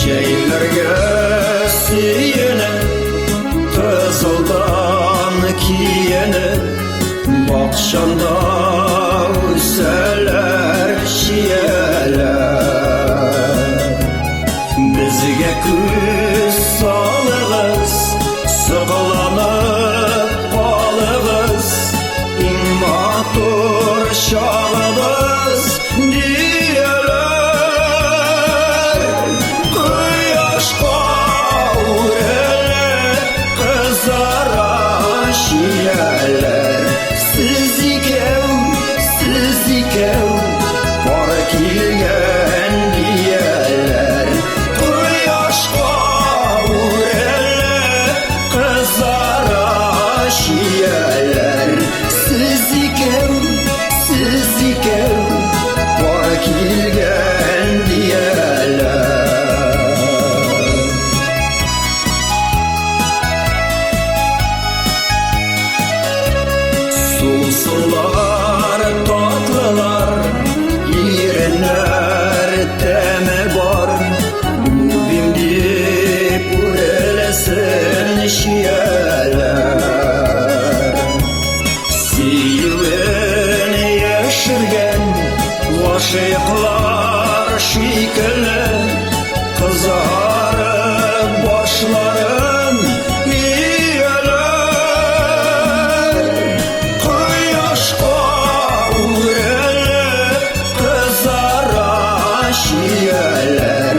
şeylerge siyene kızıldan kiyene bakşanda üseler şiyeler bizge küs salığız sıkılanıp kalığız İmmatur şağımız diyeler kıyaş kavrele kızara şiyeler siz ikev para kilgen diyeler kıyaş kavrele kızara şiyeler siz ikev para kilgen diyeler sulsular tatlılar yirenler teme var bimdip urelesin şiyeler siyuven yeşirgen vaşıklar şikele kızarıp başların yiyeler kıyaş kavrele kızara şiyeler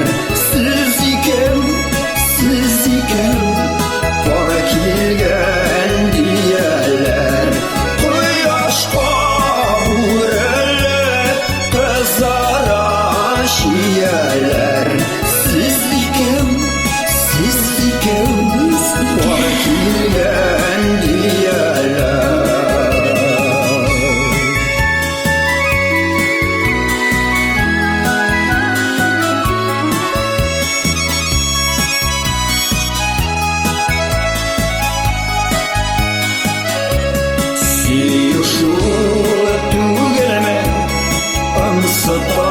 siz ikev para kilgen diyeler kıyaş kavrele kızara şiyeler siz ikev para kilgen diyeler Siyuşu tügelme Amsıta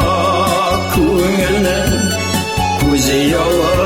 küngülne Kuzi yalan